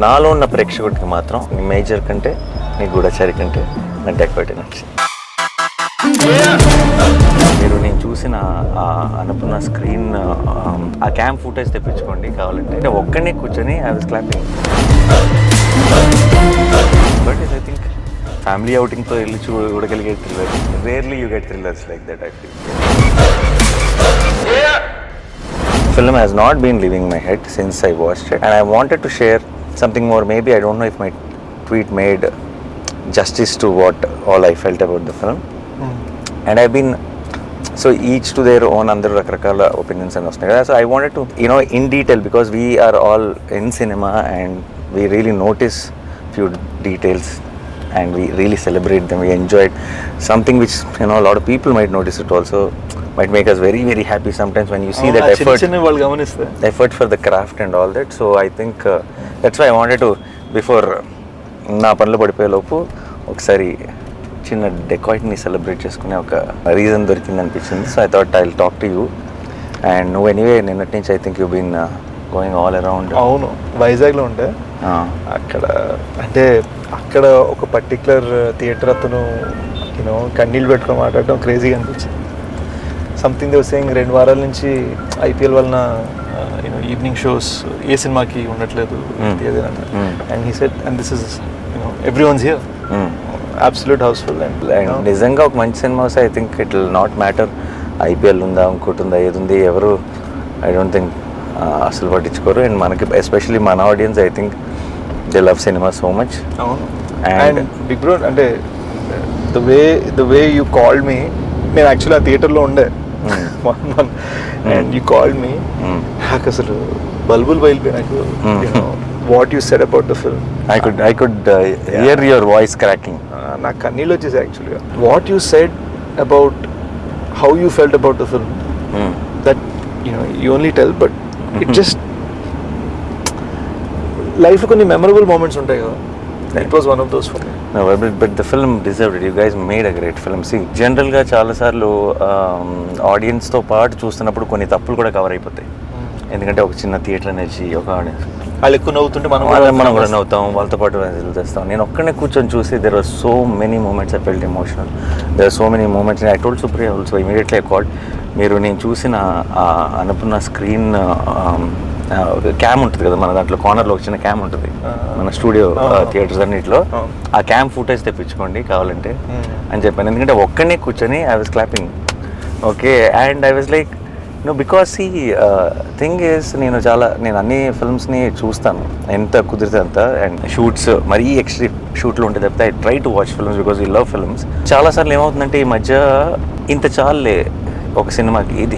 నాలో ఉన్న ప్రేక్షకుడికి మాత్రం నీ మేజర్ కంటే నీ గూఢచారి కంటే నా డెకోయిట్ నచ్చింది. మీరు నేను చూసిన అనుకున్న స్క్రీన్ ఆ క్యామ్ ఫుటేజ్ తెప్పించుకోండి కావాలంటే. అంటే ఒక్కనే కూర్చొని I was clapping. But I think family అవుటింగ్తో వెళ్ళి చూడగలిగే thriller, rarely you get thrillers like that. I feel film has not been leaving my head since I watched it, and I wanted to share something more. Maybe I don't know if my tweet made justice to what all I felt about the film. And I've been so each to their own under rakrakala opinions and stuff. So I wanted to, you know, in detail, because we are all in cinema and we really notice few details and we really celebrate them. We enjoy it. Something which, you know, a lot of people might notice it also, might make us very, very happy sometimes when you see that effort for the craft and all that. So I think that's why I wanted to, before నా పనులు పడిపోయే లోపు ఒకసారి చిన్న డెకాయిట్ని celebrate చేసుకునే ఒక reason దొరికింది అనిపించింది. So I thought I will talk to you. And నువ్వు ఎనీవే నిన్నటి నుంచి I think you been going all around. అవును, వైజాగ్లో ఉండే అక్కడ. అంటే అక్కడ ఒక పర్టికులర్ థియేటర్ అతను యూనో కన్నీళ్ళు పెట్టుకొని మాట్లాడడం క్రేజీగా అనిపించింది. సంథింగ్ దే వాస్ సేయింగ్ 2 వారాల నుంచి ఐపీఎల్ వలన యూనో ఈవినింగ్ షోస్ ఏ సినిమాకి ఉండట్లేదు and he said and this is you know everyone's here absolute house full. And నిజంగా ఒక మంచి సినిమా వస్తే I think it will not matter IPL ఉందా ఇంకోటి ఉందా ఏది ఉంది ఎవరు ఐ డోంట్ థింక్ అసలు పట్టించుకోరు. అండ్ మనకి ఎస్పెషలీ మన audience I think they love cinema so much. అవును. అండ్ బిగ్ బ్రో అంటే the way you called me, నేను యాక్చువల్లీ ఆ థియేటర్లో ఉండే అండ్ యూ కాల్డ్ మీ, నాకు అసలు బల్బుల్ బయలుపోయి నాకు what you said about the film. I could hear your voice cracking. నాకు కన్నీళ్ళు వచ్చేసి యాక్చువల్గా. What you said about how you felt about the film, that you only tell, but it just లైఫ్లో కొన్ని memorable moments ఉంటాయి కదా. It was one of those for me. No, but the film deserved it. You guys made a great film. See, జనరల్గా చాలాసార్లు ఆడియన్స్తో పాటు చూస్తున్నప్పుడు కొన్ని తప్పులు కూడా కవర్ అయిపోతాయి. ఎందుకంటే ఒక చిన్న థియేటర్ అనేది ఒక ఆడియన్స్ వాళ్ళు ఎక్కువ నవ్వుతుంటే మనం కూడా నవ్వుతాం, వాళ్ళతో పాటు చేస్తాం. నేను ఒక్కనే కూర్చొని చూసి there are so many moments I felt emotional. There are so many moments. I told Supriya also immediately I called. మీరు నేను చూసిన అనుకున్న స్క్రీన్ క్యామ్ ఉంటుంది కదా మన దాంట్లో, కార్నర్లో ఒక చిన్న క్యామ్ ఉంటుంది మన స్టూడియో థియేటర్స్ అన్నింటిలో, ఆ క్యామ్ ఫుటేజ్ తెప్పించుకోండి కావాలంటే అని చెప్పాను. ఎందుకంటే ఒక్కనే కూర్చొని I was clapping. Okay. And I was like because ఈ థింగ్ ఈస్ నేను అన్ని ఫిల్మ్స్ని చూస్తాను ఎంత కుదిరితే అంత. అండ్ షూట్స్ మరీ ఎక్స్ట్రీమ్ షూట్లు ఉంటే తప్పితే I try to watch films because ఈ లవ్ ఫిల్మ్స్. చాలాసార్లు ఏమవుతుందంటే ఈ మధ్య ఇంత చాలులే ఒక సినిమాకి, ఇది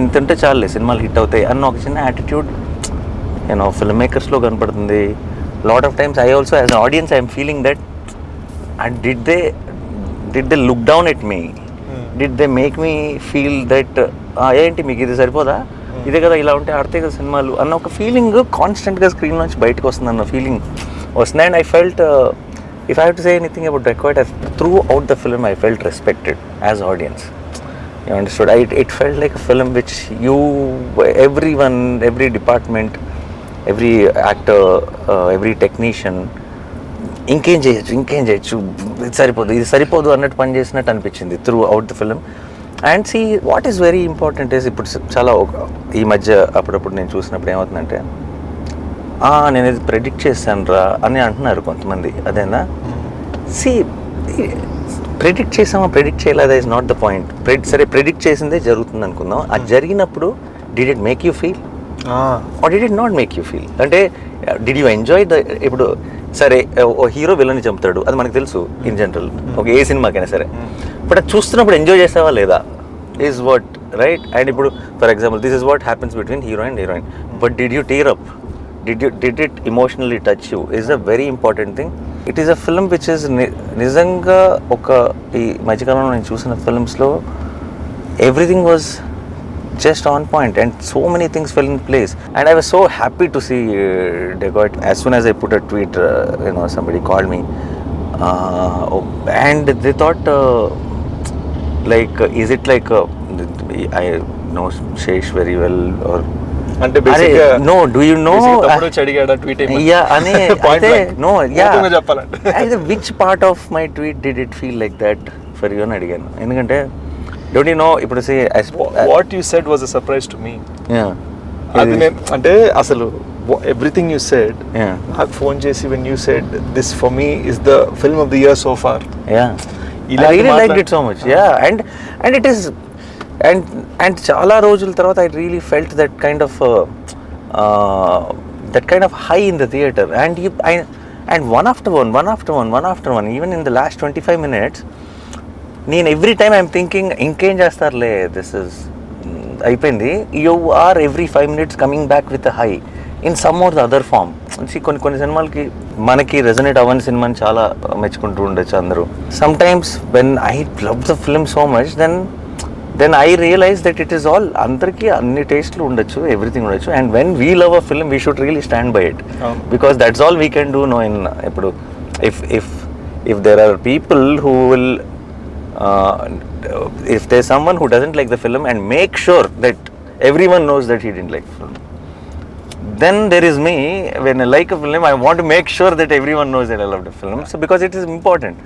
ఇంత ఉంటే చాలులే సినిమాలు హిట్ అవుతాయి అన్న ఒక చిన్న యాటిట్యూడ్ యూనో ఫిల్మ్ మేకర్స్లో కనపడుతుంది. Lot of times I also as an audience I'm feeling that and did they look down at me, did they make me feel that ఏంటి మీకు ఇది సరిపోదా, ఇదే కదా ఇలా ఉంటే ఆడితే కదా సినిమాలు అన్న ఒక ఫీలింగ్ కాన్స్టెంట్గా స్క్రీన్ నుంచి బయటకు వస్తుంది అన్న ఫీలింగ్ వస్తుంది. And I felt if I have to say anything about Dacoit, through out the film I felt respected as audience. You understood? It felt like a film which everyone, every department, every actor, every technician ఇంకేం చేయొచ్చు ఇది సరిపోదు అన్నట్టు పని చేసినట్టు అనిపించింది throughout the film. And see what is very important is ఇప్పుడు చాలా ఈ మధ్య అప్పుడప్పుడు నేను చూసినప్పుడు ఏమవుతుందంటే నేను ఇది ప్రెడిక్ట్ చేశాను రా అని అంటున్నారు కొంతమంది. అదేనా? సి ప్రెడిక్ట్ చేసామా ప్రెడిక్ట్ చేయలేదా ఇస్ నాట్ ద పాయింట్. సరే ప్రెడిక్ట్ చేసిందే జరుగుతుంది అనుకుందాం. అది జరిగినప్పుడు did it make you feel or did it not make you feel? అంటే డిడ్ యూ ఎంజాయ్ ద ఇప్పుడు సరే ఓ హీరో విలన్ని చంపుతాడు అది మనకు తెలుసు ఇన్ జనరల్ ఒక ఏ సినిమాకైనా సరే. బట్ అది చూస్తున్నప్పుడు ఎంజాయ్ చేసావా లేదా ఈజ్ వాట్ రైట్. అండ్ ఇప్పుడు for example this is what happens between hero and heroine. But did you tear up, did it emotionally touch you is a very important thing. It is a film which is నిజంగా ఒక ఈ మధ్యకాలంలో నేను చూసిన ఫిల్మ్స్లో everything was just on point and so many things fell in place and I was so happy to see Dacoit. As soon as I put a tweet somebody called me and they thought like is it like I know Sesh very well or అంటే బేసిక్గా no do you know తమ్ముడు వచ్చి అడిగాడా tweet ya అని point no ya చెప్పాలంటే which part of my tweet did it feel like that for you అని అడిగాను. ఎందుకంటే డోంట్ యూ నో ఇప్పుడు what you said was a surprise to me. అది నేను అంటే అసలు ఎవ్రీథింగ్ యూ సెడ్ నాకు ఫోన్ చేసి when you said this for me is the film of the year so far. I really liked it so much. Yeah, and it is, and చాలా రోజుల తర్వాత I really felt that kind of high in the theater, and one after one, even in the last 25 minutes, నేను every time I'm thinking ఇంకేం చేస్తారులే, this is అయిపోయింది. You are every 5 minutes coming back with a high in some or the other form. కొన్ని సినిమాలకి మనకి resonate అవ్వని సినిమాని చాలా మెచ్చుకుంటూ ఉండొచ్చు అందరూ. Sometimes when I love the film so much then I realise that it is all, అందరికీ అన్ని టేస్ట్లు ఉండొచ్చు, ఎవ్రీథింగ్ ఉండొచ్చు. And when we love a film we should really stand by it, because that's all we can do no in. ఇప్పుడు if there are people who will if there's someone who doesn't like the film and make sure that everyone knows that he didn't like the film, then there is me. When I like a film, I want to make sure that everyone knows that I love the film, so because it is important.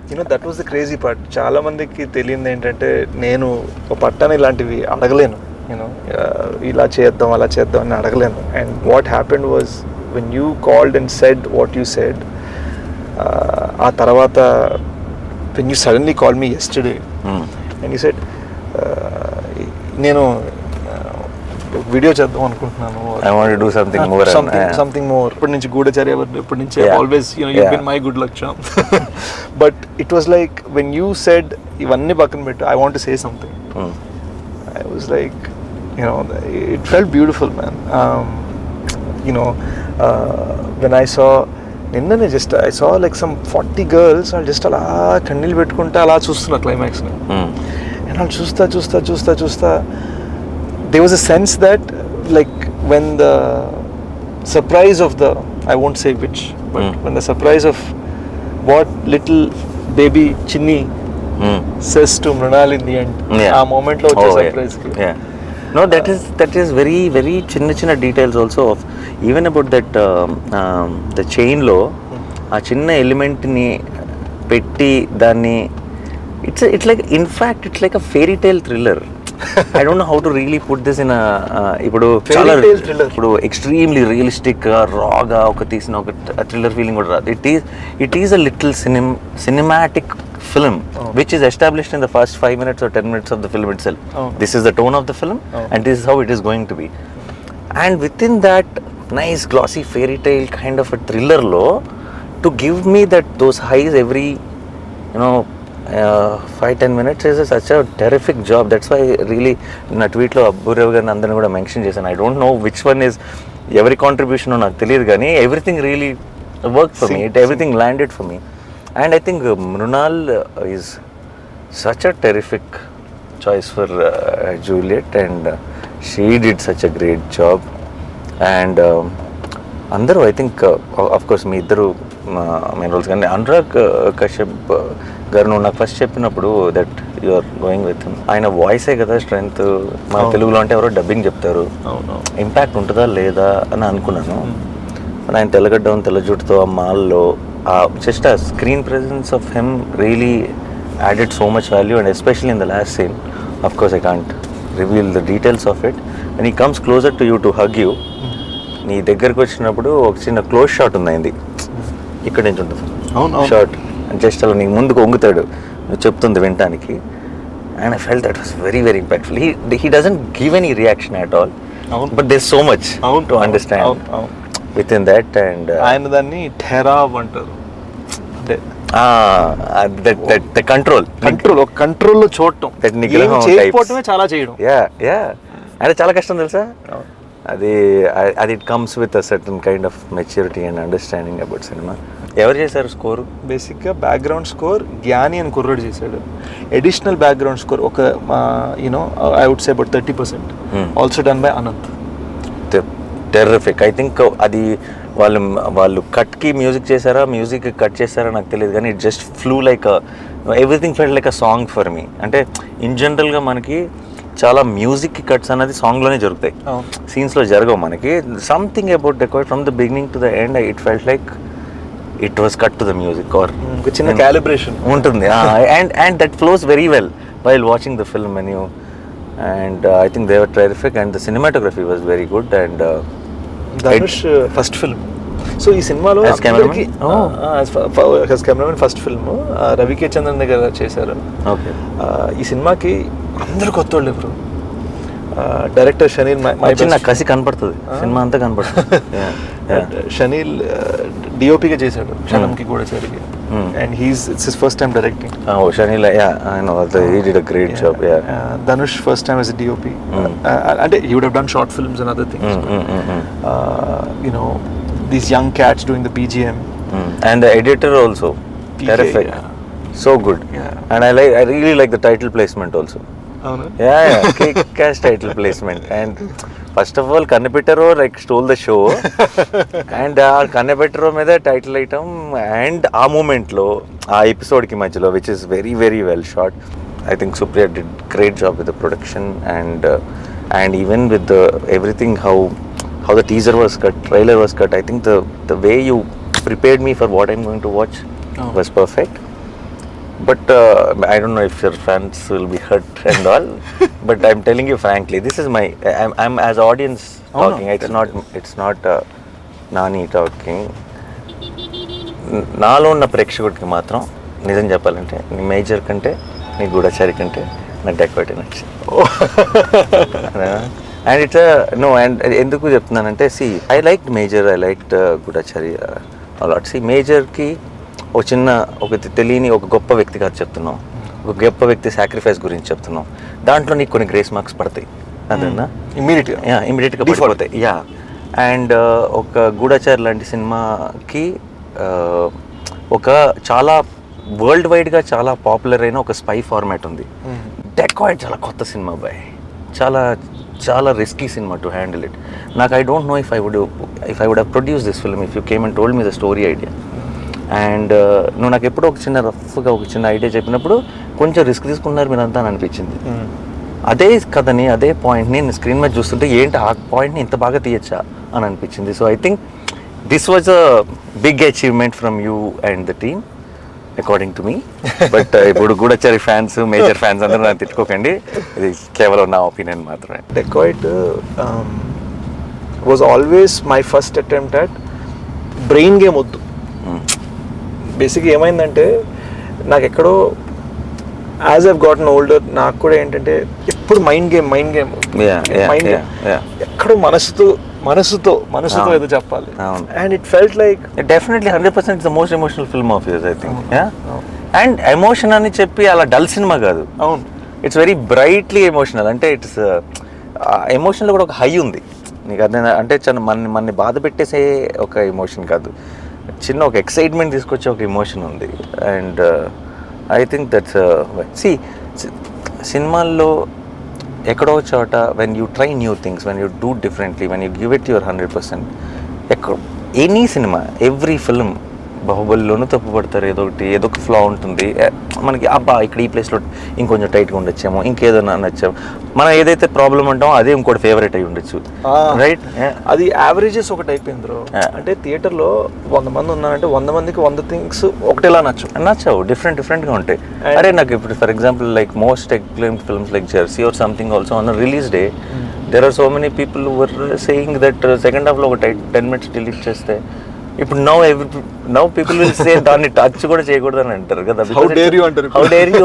You know, that was the crazy part. చాలా మందికి తెలియదు ఏంటంటే నేను ఒక పట్టాను ఇలాంటివి అడగలేను, you know ఇలా చేద్దాం అలా చేద్దాం అని అడగలేను. And what happened was when you called and said what you said, ఆ తర్వాత when you suddenly called me yesterday and you said నేను వీడియో చేద్దాం అనుకుంటున్నాను, I want to do something more, something more. ఇప్పటి నుంచి గూఢచర్య, ఇప్పటి నుంచి always, you know, you've been my good luck charm. But it was like when you said ఇవన్నీ పక్కన పెట్టు, I want to say something, I was like, you know, it felt beautiful, man. You know, when I saw నిన్ననే just I saw like some 40 girls వాళ్ళు just అలా కన్నీళ్ళు పెట్టుకుంటే అలా చూస్తున్నా క్లైమాక్స్ని. అండ్ వాళ్ళు చూస్తా they was a sense that like when the surprise of the, I won't say which, but when the surprise of what little baby Chinni says to Mrunal in the end, ఆ మూమెంట్లో వచ్చే సర్ప్రైజ్కి. No, that is very very చిన్న details also of even about that the chain లో ఆ చిన్న element ని పెట్టి దాన్ని it's like, in fact it's like a fairy tale thriller. I don't know how to really put this in a ఇప్పుడు చాలా ఇప్పుడు extremely realistic రాగా ఒక తీసిన ఒక థ్రిల్లర్ ఫీలింగ్ కూడా రాదు. it is a little cinematic film which is established in the first 5 minutes or 10 minutes of the film itself. This is the tone of the film and this is how it is going to be, and within that nice glossy fairy tale kind of a thriller lo to give me those highs every, you know, 5-10 minutes is such a terrific job. That's why really na tweet lo Aburav garu andarni kuda mention chesanu. I don't know which one is every contribution నాకు తెలియదు కానీ everything really worked for me. Everything landed for me. And I think Mrunal is such a terrific choice for Juliet, and she did such a great job. And అందరూ I think of course మీ ఇద్దరు main roles, కానీ అనురాగ్ కశ్యప్ గారు నువ్వు నాకు first చెప్పినప్పుడు that you are going with him, ఆయన వాయిసే కదా స్ట్రెంగ్త్. మన తెలుగులో అంటే ఎవరో డబ్బింగ్ చెప్తారు, ఇంపాక్ట్ ఉంటుందా లేదా అని అనుకున్నాను. ఆయన తెల్లగడ్డం తెల్ల జుట్టుతో ఆ మాల్లో just a screen presence of him really added so much value, and especially in the last scene, of course I can't reveal the details of it, when he comes closer to you to hug you, నీ దగ్గరకు వచ్చినప్పుడు ఒక చిన్న close shot ఉంది ఇక్కడ నుంచి ఉంటుంది shot, just అలా నీకు ముందుకు వంగుతాడు నువ్వు చెప్తుంది వినటానికి. And I felt that was very very impactful. he doesn't give any reaction at all, but there's so much to understand within that. And ఆయన దాన్ని ఠెరావ్ అంటారు, అంటే the కంట్రోల్లో చూడటం, చేయకపోవటమే చాలా చేయడం. అంటే చాలా కష్టం తెలుసా అది. It comes with a certain kind of maturity and understanding about cinema. ఎవరు చేశారు స్కోరు? బేసిక్గా బ్యాక్గ్రౌండ్ స్కోర్ జ్ఞాని అని కుర్రాడు చేశాడు. అడిషనల్ బ్యాక్గ్రౌండ్ స్కోర్ ఒక you know I would say about 30% also done by Anant. Terrific. I think అది వాళ్ళు కట్కి మ్యూజిక్ చేశారా, మ్యూజిక్ కట్ చేశారా నాకు తెలియదు, కానీ it just flew like everything felt like a song for me. అంటే ఇన్ జనరల్గా మనకి చాలా మ్యూజిక్ కట్స్ అనేది సాంగ్లోనే జరుగుతాయి, సీన్స్లో జరగవు మనకి. Something about dacoit from the beginning to the end it felt like it was cut to the music or చిన్న calibration ఉంటుంది. And that flows very well while watching the film and you and I think they were terrific and the cinematography was very good. And Dhanush first film. So ఈ సినిమాలో cameraman first film రవికే Chandran దగ్గర చేశారు. ఈ సినిమాకి అందరు కొత్త వాళ్ళు ఎవరు, డైరెక్టర్ షనీల్ చిన్న కసి కనపడుతుంది, సినిమా అంతా కనపడుతుంది. షనీల్ డిఓపిగా చేశాడు క్షణంకి కూడా జరిగి, and it's his first time directing. Chenille he did a great job. Dhanush first time as a DOP, and he would have done short films and other things. You know, these young cats doing the BGM, and the editor also terrific, so good. And I really like the title placement also. Kick-ass title placement. And first of all Kannapetaro like stole the show and Kannapetaro మీద title item and ఆ మూమెంట్లో ఆ ఎపిసోడ్కి మధ్యలో which is very very well shot. I think Supriya did great job with the production and even with the everything how the teaser was cut, trailer was cut. I think the way you prepared me for what I'm going to watch was perfect. But I don't know if your fans will be hurt and all. But I'm telling you frankly, this is my I'm as audience talking. It's not Nani talking. నాలో ఉన్న ప్రేక్షకుడికి మాత్రం నిజం చెప్పాలంటే నీ major కంటే నీ గూఢచారి కంటే నాకు డెకాయిట్ నచ్చింది. అండ్ ఇట్స్ నో అండ్ ఎందుకు చెప్తున్నానంటే I like Major, I like Goodachari a lot. మేజర్కి ఒక తెలియని ఒక గొప్ప వ్యక్తి కాదు చెప్తున్నాం, ఒక గొప్ప వ్యక్తి సాక్రిఫైస్ గురించి చెప్తున్నాం. దాంట్లో నీకు కొన్ని గ్రేస్ మార్క్స్ పడతాయి, అదేనా ఇమీడియట్గా పడిపోతాయి. అండ్ ఒక గూఢచారి లాంటి సినిమాకి ఒక చాలా వరల్డ్ వైడ్గా చాలా పాపులర్ అయిన ఒక స్పై ఫార్మాట్ ఉంది. డెకాయిట్ చాలా కొత్త సినిమా బాయ్, చాలా చాలా రిస్కీ సినిమా టు హ్యాండిల్ ఇట్. నాకు I don't know if I would have produce this film if you came and told me the story idea. And నువ్వు నాకు ఎప్పుడో ఒక చిన్న రఫ్గా ఒక చిన్న ఐడియా చెప్పినప్పుడు కొంచెం రిస్క్ తీసుకున్నారు మీరు అంతా అని అనిపించింది. అదే కథని అదే పాయింట్ని నేను స్క్రీన్ మీద చూస్తుంటే ఏంటి ఆ పాయింట్ని ఇంత బాగా తీయచ్చా అని అనిపించింది. So I think this was a big achievement from you and the team according to me. But ఇప్పుడు గూఢచారి ఫ్యాన్స్ మేజర్ ఫ్యాన్స్ అందరూ నన్ను తిట్టుకోకండి, ఇది కేవలం నా ఒపీనియన్ మాత్రమే. Dacoit was always my first attempt at brain game వద్దు. బేసిక్గా ఏమైందంటే నాకు ఎక్కడో యాజ్ ఐవ్ గాటన్ ఓల్డర్ నాకు కూడా ఏంటంటే ఎప్పుడు మైండ్ గేమ్ ఎక్కడో మనసుతో ఏదో చెప్పాలి. And it felt like definitely 100% the most emotional film of use I think. And emotion అని చెప్పి అలా డల్ సినిమా కాదు, అవును, ఇట్స్ వెరీ బ్రైట్లీ ఎమోషనల్. అంటే ఇట్స్ ఎమోషన్లో కూడా ఒక హై ఉంది నీకు, అదే అంటే మనని బాధ పెట్టేసే ఒక ఎమోషన్ కాదు, చిన్న ఒక ఎక్సైట్మెంట్ తీసుకొచ్చే ఒక ఎమోషన్ ఉంది. అండ్ ఐ థింక్ దట్స్ సినిమాల్లో ఎక్కడో చోట when you try new things, when you do differently, when you give it your 100%, any సినిమా ఎవ్రీ ఫిల్మ్ బాహుబలిలోనూ తప్పు పడతారు, ఏదో ఒక ఫ్లా ఉంటుంది మనకి. అబ్బా ఇక్కడ ఈ ప్లేస్లో ఇంకొంచెం టైట్గా ఉండొచ్చేమో, ఇంకేదో నచ్చాము, మనం ఏదైతే ప్రాబ్లం అంటామో అదే ఇంకోటి ఫేవరెట్ అయి ఉండొచ్చు, రైట్? అది యావరేజెస్ ఒకటి అయిపోయింది బ్రో. అంటే థియేటర్లో 100 మంది ఉన్నారంటే 100 మందికి 100 థింగ్స్ ఒకటేలా నచ్చవు, డిఫరెంట్గా ఉంటాయి. అరే నాకు ఇప్పుడు for example like most acclaimed films like Jersey or something also on release day there are so many people who were saying that second half లో ఒక 10 minutes delete చేస్తే ఇప్పుడు now people will say దాన్ని touch కూడా చేయకూడదు అని అంటారు కదా. How dare you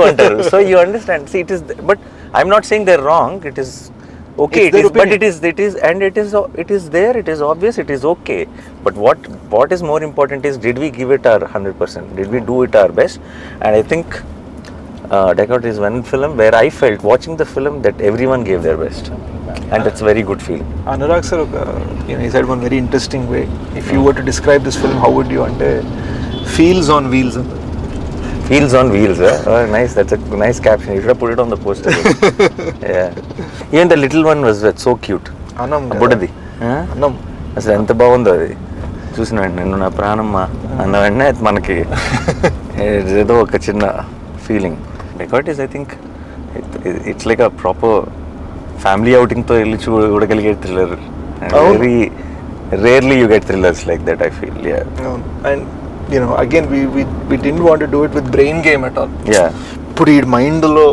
అంటారు. So you understand, see it is, but I'm not saying they're wrong, it is okay, it is, but it is and it is there, it is obvious, it is okay, but what is more important is did we give it our 100%, did we do it our best? And I think Dacoit is one film where I felt watching the film that everyone gave their best, and that's a very good feeling. Anurag sir, he said one very interesting way, if you were to describe this film, how would you ante feels on wheels. Feels on wheels, oh, nice, that's a nice caption, you should have put it on the poster. Yeah, even the little one was so cute. Anam బుడ్డది Anam అసలు ఎంత బాగుందో అది చూసిన వెంటనే నేను నా ప్రాణమ్మ అన్న వెంటనే మనకి ఏదో ఒక చిన్న feeling. Dacoit is, I think, it's like a proper family అవుటింగ్తో వెళ్ళి చూడగలిగే thriller. Very rarely you get thrillers like that I feel. And again we didn't want to do it with brain game at all. ఇప్పుడు ఈ మైండ్లో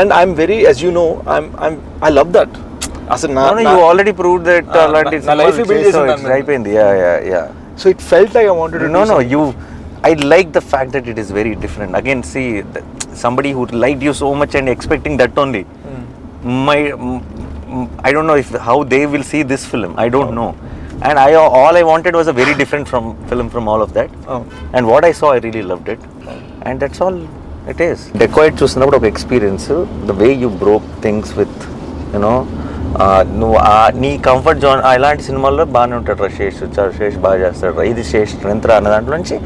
and I'm very, as you know, I love that. అసలు you already proved that అలాంటి life build చేసాను అయిపోయింది. So it felt like I wanted to no you I like the fact that it is very different. Again, see, somebody who liked you so much and expecting that only, I don't know how they will see this film. I don't know. And all I wanted was a very different film from all of that. And what I saw, I really loved it. And that's all it is. Dacoit చూసినప్పుడు ఒక experience, the way you broke things with, నువ్వు నీ comfort zone. ఇలాంటి సినిమాల్లో బాగానే ఉంటాడు రా శేష్ బాగా చేస్తాడు రా, ఇది శేష్ స్ట్రెంత్ రా అన్న దాంట్లో నుంచి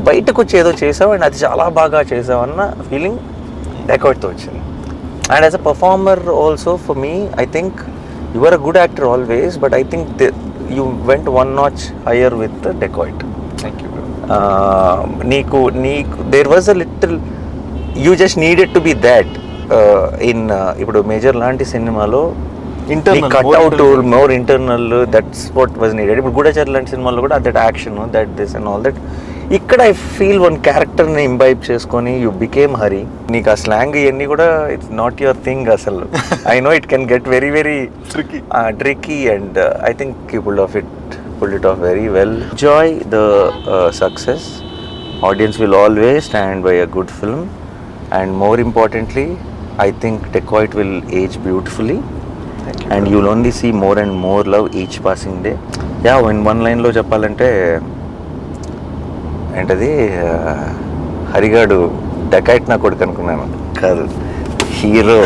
బయటకు వచ్చి ఏదో చేసావు అండ్ అది చాలా బాగా చేసావు అన్న ఫీలింగ్ డెకాయిట్తో వచ్చింది. And as a performer also for me, I think you are a good actor always, but I think you went one notch higher with the Dacoit. Thank you, bro. నీకు there was a little, you just needed to be that in ఇప్పుడు major లాంటి సినిమాలో internal cutout more internal, that's what was needed. ఇప్పుడు గూఢచారి లాంటి సినిమాలో కూడా that action, that this and all that. ఇక్కడ I feel one క్యారెక్టర్ని ఇంబైబ్ చేసుకొని యూ బికేమ్ హరి. నీకు ఆ స్లాంగ్ ఇవన్నీ కూడా ఇట్స్ నాట్ యువర్ థింగ్ అసలు. I know it can get very very tricky and I think you pulled it off very well. Enjoy the success. Audience will always stand by a good film, and more importantly, I think Dacoit will age beautifully. And you'll only see more and more love each passing day. In one line లో చెప్పాలంటే ఏంటది, హరిగాడు dacoit నా కొడుకు అనుకున్నాను, కాదు hero.